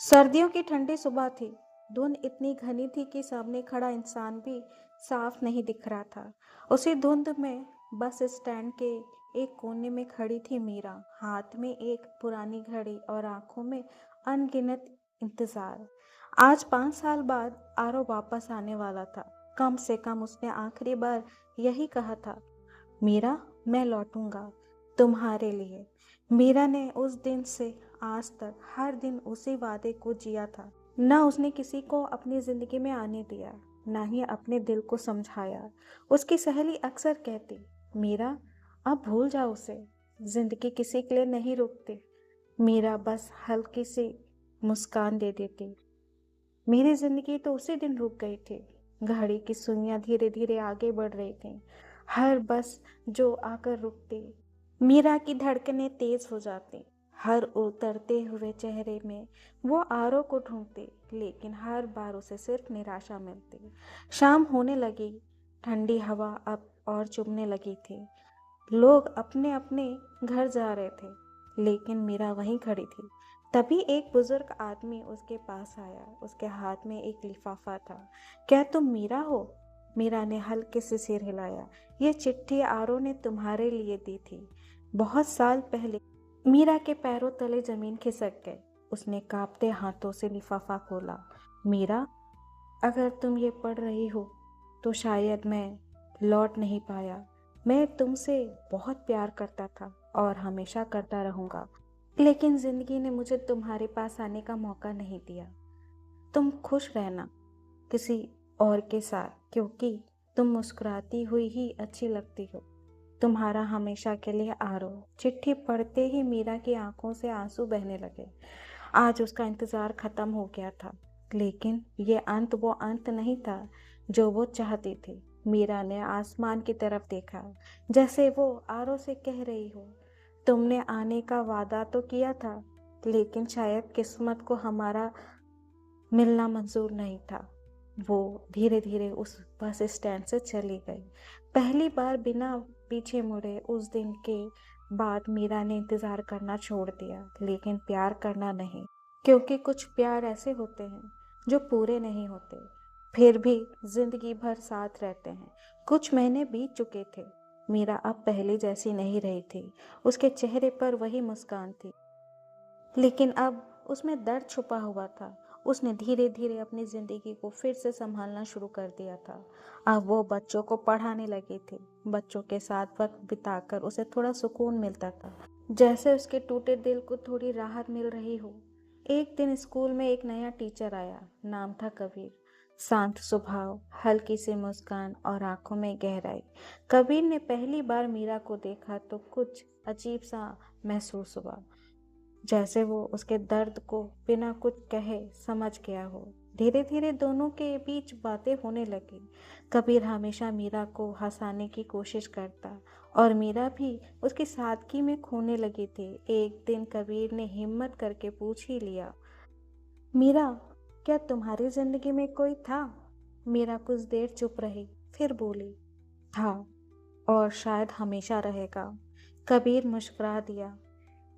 सर्दियों की ठंडी सुबह थी। धुंध इतनी घनी थी कि सामने खड़ा इंसान भी साफ नहीं दिख रहा था। उसी धुंध में बस स्टैंड के एक कोने में खड़ी थी मीरा, हाथ में एक पुरानी घड़ी और आंखों में अनगिनत इंतजार। आज 5 साल बाद आरव वापस आने वाला था। कम से कम उसने आखिरी बार यही कहा था, मीरा, मैं लौटूंगा तुम्हारे लिए। मीरा ने उस दिन से आज तक हर दिन उसी वादे को जिया था। न उसने किसी को अपनी जिंदगी में आने दिया, न ही अपने दिल को समझाया। उसकी सहेली अक्सर कहती, मीरा, अब भूल जाओ उसे, जिंदगी किसी के लिए नहीं रुकती। मीरा बस हल्की सी मुस्कान दे देती। मेरी जिंदगी तो उसी दिन रुक गई थी। घड़ी की सुइयां धीरे धीरे आगे बढ़ रही थीं। हर बस जो आकर रुकती, मीरा की धड़कनें तेज हो जाती। हर उतरते हुए चेहरे में वो आरव को ढूंढती, लेकिन हर बार उसे सिर्फ निराशा मिलती। शाम होने लगी। ठंडी हवा अब और चुभने लगी थी। लोग अपने अपने घर जा रहे थे, लेकिन मीरा वहीं खड़ी थी। तभी एक बुजुर्ग आदमी उसके पास आया। उसके हाथ में एक लिफाफा था। क्या तुम मीरा हो? मीरा ने हल्के से सिर हिलाया। ये चिट्ठी आरो ने तुम्हारे लिए दी थी, बहुत साल पहले। मीरा के पैरों तले जमीन खिसक गई। उसने कांपते हाथों से लिफाफा खोला। मीरा, अगर तुम ये पढ़ रही हो तो शायद मैं लौट नहीं पाया। मैं तुमसे बहुत प्यार करता था और हमेशा करता रहूंगा, लेकिन जिंदगी ने मुझे तुम्हारे पास आने का मौका नहीं दिया। तुम खुश रहना किसी और के साथ, क्योंकि तुम मुस्कुराती हुई ही अच्छी लगती हो। तुम्हारा हमेशा के लिए आरो। चिट्ठी पढ़ते ही मीरा की आंखों से आंसू बहने लगे। आज उसका इंतजार खत्म हो गया था, लेकिन ये अंत वो अंत नहीं था जो वो चाहती थी। मीरा ने आसमान की तरफ देखा, जैसे वो आरो से कह रही हो, तुमने आने का वादा तो किया था, लेकिन शायद किस्मत को हमारा मिलना मंजूर नहीं था। वो धीरे धीरे उस बस स्टैंड से चली गई। पहली बार बिना पीछे मुड़े। उस दिन के बाद मीरा ने इंतजार करना छोड़ दिया, लेकिन प्यार करना नहीं, क्योंकि कुछ प्यार ऐसे होते हैं जो पूरे नहीं होते, फिर भी जिंदगी भर साथ रहते हैं। कुछ महीने बीत चुके थे। मीरा अब पहले जैसी नहीं रही थी। उसके चेहरे पर वही मुस्कान थी, लेकिन अब उसमें दर्द छुपा हुआ था। उसने धीरे धीरे अपनी जिंदगी को फिर से संभालना शुरू कर दिया था। अब वो बच्चों को पढ़ाने लगी थी। बच्चों के साथ वक्त बिताकर उसे थोड़ा सुकून मिलता था, जैसे उसके टूटे दिल को थोड़ी राहत मिल रही हो। एक दिन स्कूल में एक नया टीचर आया। नाम था कबीर। शांत स्वभाव, हल्की सी मुस्कान और आंखों में गहराई। कबीर ने पहली बार मीरा को देखा तो कुछ अजीब सा महसूस हुआ, जैसे वो उसके दर्द को बिना कुछ कहे समझ गया हो। धीरे धीरे दोनों के बीच बातें होने लगी। कबीर हमेशा मीरा को हंसाने की कोशिश करता और मीरा भी उसकी सादगी में खोने लगी थी। एक दिन कबीर ने हिम्मत करके पूछ ही लिया, मीरा, क्या तुम्हारी जिंदगी में कोई था? मीरा कुछ देर चुप रही, फिर बोली, था, और शायद हमेशा रहेगा। कबीर मुस्कुरा दिया।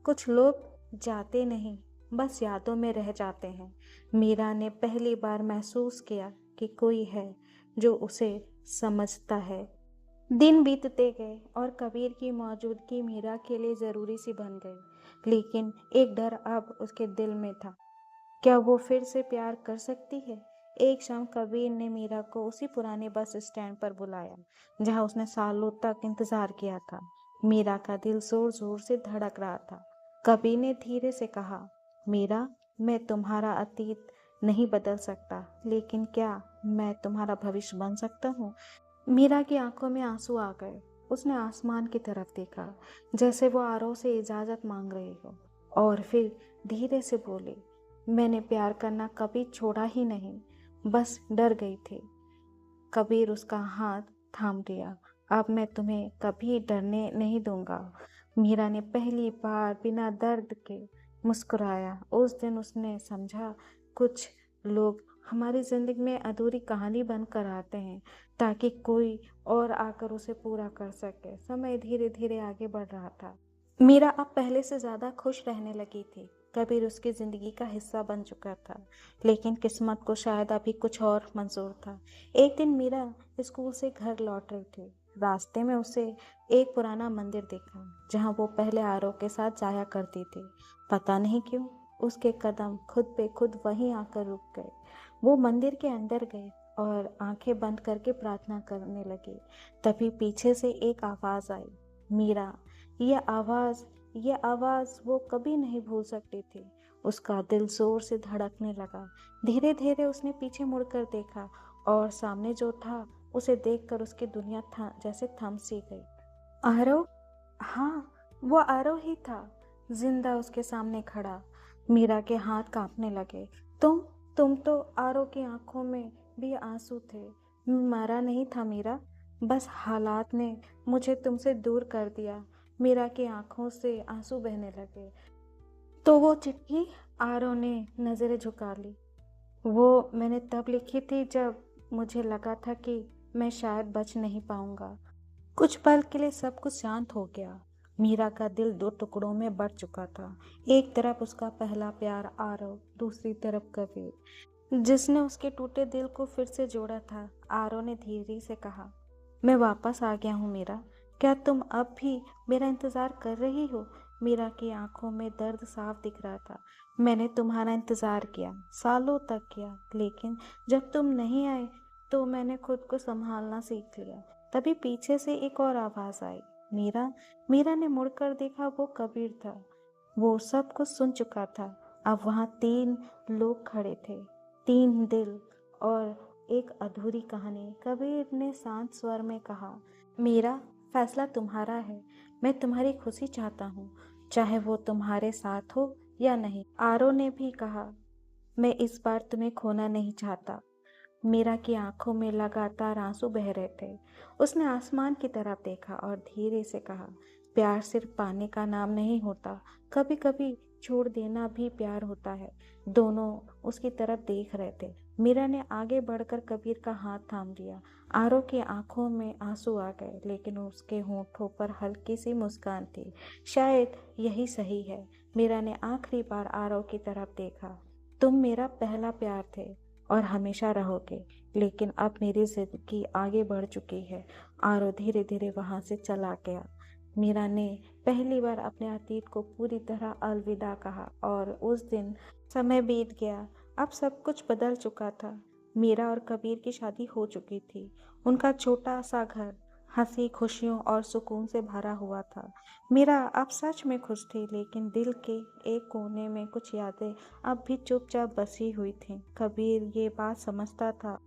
कुछ लोग जाते नहीं, बस यादों में रह जाते हैं। मीरा ने पहली बार महसूस किया कि कोई है जो उसे समझता है। दिन बीतते गए और कबीर की मौजूदगी मीरा के लिए जरूरी सी बन गई, लेकिन एक डर अब उसके दिल में था। क्या वो फिर से प्यार कर सकती है? एक शाम कबीर ने मीरा को उसी पुराने बस स्टैंड पर बुलाया, जहां उसने सालों तक इंतजार किया था। मीरा का दिल जोर जोर से धड़क रहा था। कबीर ने धीरे से कहा, मीरा, मैं तुम्हारा अतीत नहीं बदल सकता, लेकिन क्या मैं तुम्हारा भविष्य बन सकता हूँ? मीरा की आंखों में आंसू आ गए। उसने आसमान की तरफ देखा, जैसे वो आरव से इजाजत मांग रही हो, और फिर धीरे से बोली, मैंने प्यार करना कभी छोड़ा ही नहीं, बस डर गई थी। कबीर उसका हाथ थाम दिया। अब मैं तुम्हें कभी डरने नहीं दूंगा। मीरा ने पहली बार बिना दर्द के मुस्कुराया। उस दिन उसने समझा, कुछ लोग हमारी जिंदगी में अधूरी कहानी बनकर आते हैं, ताकि कोई और आकर उसे पूरा कर सके। समय धीरे धीरे आगे बढ़ रहा था। मीरा अब पहले से ज्यादा खुश रहने लगी थी। कबीर उसकी ज़िंदगी का हिस्सा बन चुका था, लेकिन किस्मत को शायद अभी कुछ और मंजूर था। एक दिन मीरा स्कूल से घर लौट रही थी। रास्ते में उसे एक पुराना मंदिर दिखा, जहाँ वो पहले आरव के साथ जाया करती थी। पता नहीं क्यों उसके कदम खुद पे खुद वहीं आकर रुक गए। वो मंदिर के अंदर गए और आंखें बंद करके प्रार्थना करने लगी। तभी पीछे से एक आवाज़ आई, मीरा। यह आवाज़ ये आवाज़ वो कभी नहीं भूल सकती थी। उसका दिल जोर से धड़कने लगा। धीरे धीरे उसने पीछे मुड़कर देखा और सामने जो था उसे देखकर उसकी दुनिया जैसे थम सी गई। आरव? हाँ, वो आरव ही था, जिंदा उसके सामने खड़ा। मीरा के हाथ कांपने लगे। तुम तो आरव की आंखों में भी आंसू थे। मरा नहीं था मीरा, बस हालात ने मुझे तुमसे दूर कर दिया। मीरा की आंखों से आंसू बहने लगे। तो वो चिट्ठी? आरव ने नज़रें झुका ली। वो मैंने तब लिखी थी जब मुझे लगा था कि मैं शायद बच नहीं पाऊंगा। कुछ पल के लिए सब कुछ शांत हो गया। मीरा का दिल दो टुकड़ों में बढ़ चुका था। एक तरफ उसका पहला प्यार आरव, दूसरी तरफ कबीर, जिसने उसके टूटे दिल को फिर से जोड़ा था। आरव ने धीरे से कहा, मैं वापस आ गया हूँ मीरा। क्या तुम अब भी मेरा इंतज़ार कर रही हो? मीरा की आंखों में दर्द साफ दिख रहा था। मैंने तुम्हारा इंतज़ार किया, सालों तक किया, लेकिन जब तुम नहीं आए तो मैंने खुद को संभालना सीख लिया। तभी पीछे से एक और आवाज़ आई, मीरा। मीरा ने मुड़कर देखा, वो कबीर था। वो सब कुछ सुन चुका था। अब वहाँ 3 लोग खड़े थे, 3 दिल और एक अधूरी कहानी। कबीर ने शांत स्वर में कहा, मीरा, फैसला तुम्हारा है। मैं तुम्हारी खुशी चाहता हूँ, चाहे वो तुम्हारे साथ हो या नहीं। आरो ने भी कहा, मैं इस बार तुम्हें खोना नहीं चाहता। मीरा की आंखों में लगातार आंसू बह रहे थे। उसने आसमान की तरफ देखा और धीरे से कहा, प्यार सिर्फ पाने का नाम नहीं होता, कभी कभी छोड़ देना भी प्यार होता है। दोनों उसकी तरफ देख रहे थे। मीरा ने आगे बढ़कर कबीर का हाथ थाम लिया। आरो की आंखों में आंसू आ गए, लेकिन उसके होठों पर हल्की सी मुस्कान थी। शायद यही सही है। मीरा ने आखिरी बार आरो की तरफ देखा। तुम मेरा पहला प्यार थे और हमेशा रहोगे, लेकिन अब मेरी जिंदगी आगे बढ़ चुकी है। आरो धीरे धीरे वहां से चला गया। मीरा ने पहली बार अपने अतीत को पूरी तरह अलविदा कहा और उस दिन समय बीत गया। अब सब कुछ बदल चुका था। मीरा और कबीर की शादी हो चुकी थी। उनका छोटा सा घर हंसी, खुशियों और सुकून से भरा हुआ था। मीरा अब सच में खुश थी, लेकिन दिल के एक कोने में कुछ यादें अब भी चुपचाप बसी हुई थीं। कबीर ये बात समझता था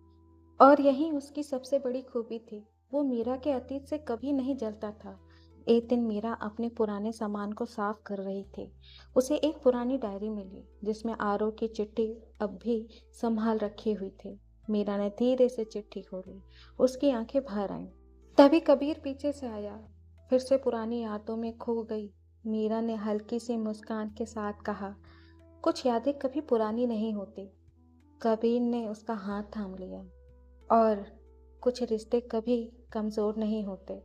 और यही उसकी सबसे बड़ी खूबी थी। वो मीरा के अतीत से कभी नहीं जलता था। एक दिन मीरा अपने पुराने सामान को साफ कर रही थी। उसे एक पुरानी डायरी मिली, जिसमें आरव की चिट्ठी अब भी संभाल रखी हुई थी। मीरा ने धीरे से चिट्ठी खोली। उसकी आंखें भर आईं। तभी कबीर पीछे से आया। फिर से पुरानी यादों में खो गई। मीरा ने हल्की सी मुस्कान के साथ कहा, कुछ यादें कभी पुरानी नहीं होती। कबीर ने उसका हाथ थाम लिया, और कुछ रिश्ते कभी कमज़ोर नहीं होते।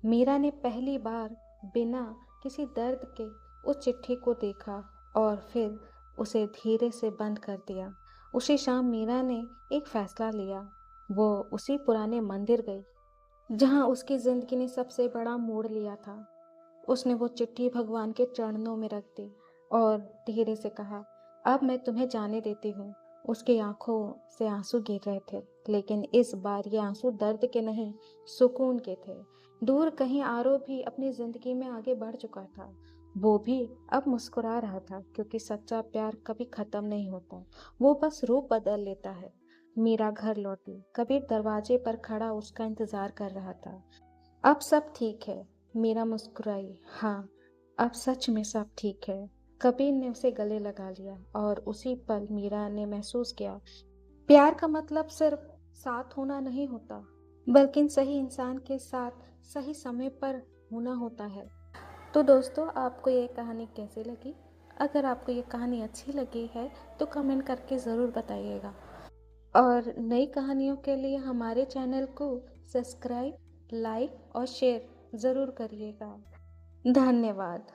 मीरा ने पहली बार बिना किसी दर्द के उस चिट्ठी को देखा और फिर उसे धीरे से बंद कर दिया। उसी शाम मीरा ने एक फैसला लिया। वो उसी पुराने मंदिर गई जहाँ उसकी जिंदगी ने सबसे बड़ा मोड़ लिया था। उसने वो चिट्ठी भगवान के चरणों में रख दी और धीरे से कहा, अब मैं तुम्हें जाने देती हूँ। उसकी आंखों से आंसू गिर रहे थे, लेकिन इस बार ये आंसू दर्द के नहीं, सुकून के थे। दूर कहीं आरो भी अपनी जिंदगी में आगे बढ़ चुका था। वो भी अब मुस्कुरा रहा था, क्योंकि सच्चा प्यार कभी खत्म नहीं होता, वो बस रूप बदल लेता है। मीरा घर लौटी। कबीर दरवाजे पर खड़ा उसका इंतजार कर रहा था। अब सब ठीक है, मीरा मुस्कुराई। हाँ, अब सच में सब ठीक है। कबीर ने उसे गले लगा लिया और उसी पल मीरा ने महसूस किया, प्यार का मतलब सिर्फ साथ होना नहीं होता, बल्कि सही इंसान के साथ सही समय पर होना होता है। तो दोस्तों, आपको ये कहानी कैसी लगी? अगर आपको ये कहानी अच्छी लगी है तो कमेंट करके ज़रूर बताइएगा, और नई कहानियों के लिए हमारे चैनल को सब्सक्राइब, लाइक और शेयर ज़रूर करिएगा। धन्यवाद।